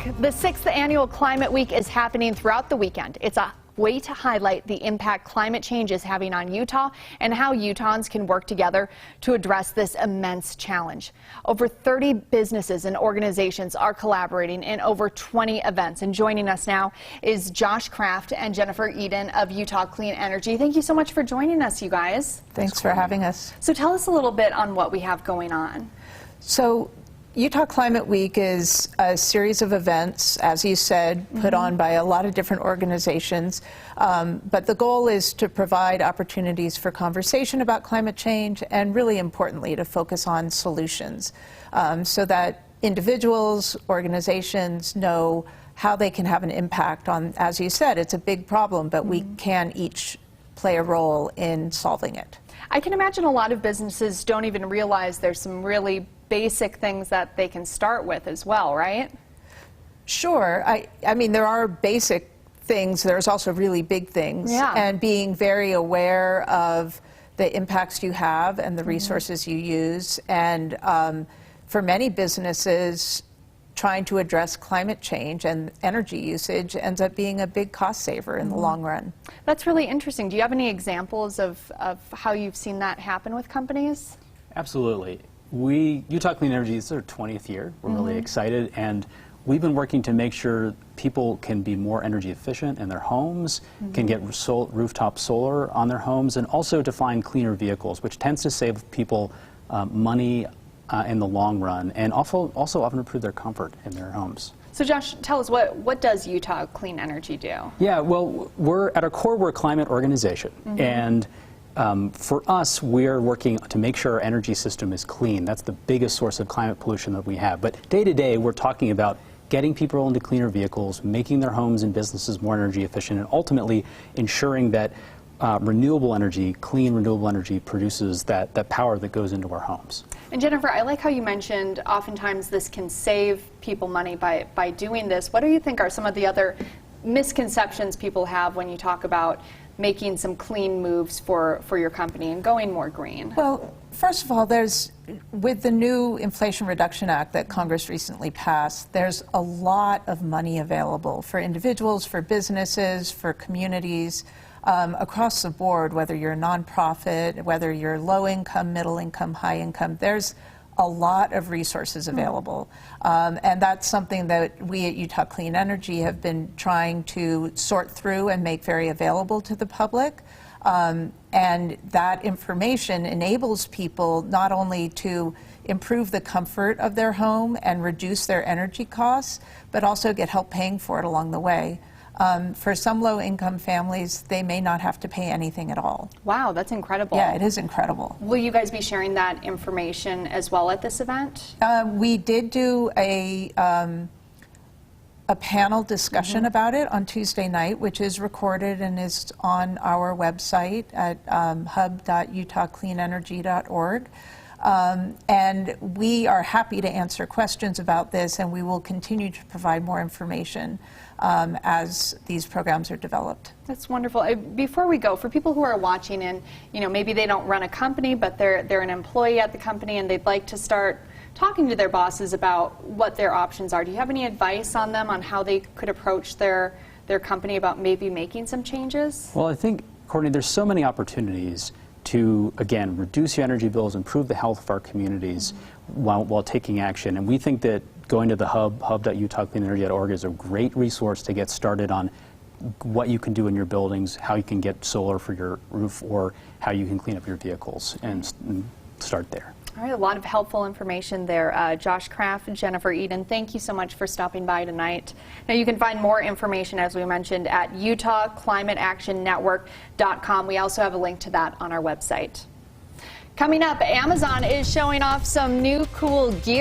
The 6th annual Climate Week is happening throughout the weekend. It's a way to highlight the impact climate change is having on Utah and how UTAHNS can work together to address this immense challenge. Over 30 businesses and organizations are collaborating in over 20 events. And joining us now is Josh Kraft and Jennifer Eden of Utah Clean Energy. Thank you so much for joining us, you guys. Thanks for having us. So tell us a little bit on what we have going on. So Utah Climate Week is a series of events, as you said, put on by a lot of different organizations. But the goal is to provide opportunities for conversation about climate change and, really importantly, to focus on solutions so that individuals, organizations know how they can have an impact on, as you said, it's a big problem, but we can each play a role in solving it. I can imagine a lot of businesses don't even realize there's some really basic things that they can start with as well, right? Sure. I mean, there are basic things. There's also really big things. Yeah. And being very aware of the impacts you have and the resources you use. And for many businesses, trying to address climate change and energy usage ends up being a big cost saver in the long run. That's really interesting. Do you have any examples of how you've seen that happen with companies? Absolutely. Utah Clean Energy is our 20th year. We're really excited, and we've been working to make sure people can be more energy efficient in their homes, can get rooftop solar on their homes, and also to find cleaner vehicles, which tends to save people money in the long run, and also often improve their comfort in their homes. So Josh, tell us, what does Utah Clean Energy do? Yeah, well, at our core, we're a climate organization, and for us, we're working to make sure our energy system is clean. That's the biggest source of climate pollution that we have. But day to day, we're talking about getting people into cleaner vehicles, making their homes and businesses more energy efficient, and ultimately ensuring that renewable energy, clean renewable energy, produces that power that goes into our homes. And Jennifer, I like how you mentioned oftentimes this can save people money by doing this. What do you think are some of the other misconceptions people have when you talk about making some clean moves for your company and going more green? Well, first of all, with the new Inflation Reduction Act that Congress recently passed, there's a lot of money available for individuals, for businesses, for communities, across the board, whether you're a nonprofit, whether you're low income, middle income, high income. There's a lot of resources available. And that's something that we at Utah Clean Energy have been trying to sort through and make very available to the public. And that information enables people not only to improve the comfort of their home and reduce their energy costs, but also get help paying for it along the way. For some low-income families, they may not have to pay anything at all. Wow, that's incredible. Yeah, it is incredible. Will you guys be sharing that information as well at this event? We did do a panel discussion about it on Tuesday night, which is recorded and is on our website at hub.utahcleanenergy.org. And we are happy to answer questions about this, and we will continue to provide more information as these programs are developed. That's wonderful. Before we go, for people who are watching and maybe they don't run a company, but they're an employee at the company and they'd like to start talking to their bosses about what their options are, do you have any advice on them on how they could approach their company about maybe making some changes? Well, I think, Courtney, there's so many opportunities to, again, reduce your energy bills, improve the health of our communities while taking action. And we think that going to the hub.utahcleanenergy.org is a great resource to get started on what you can do in your buildings, how you can get solar for your roof, or how you can clean up your vehicles, and start there. All right, a lot of helpful information there. Josh Kraft and Jennifer Eden, thank you so much for stopping by tonight. Now, you can find more information, as we mentioned, at UtahClimateActionNetwork.com. We also have a link to that on our website. Coming up, Amazon is showing off some new cool gear.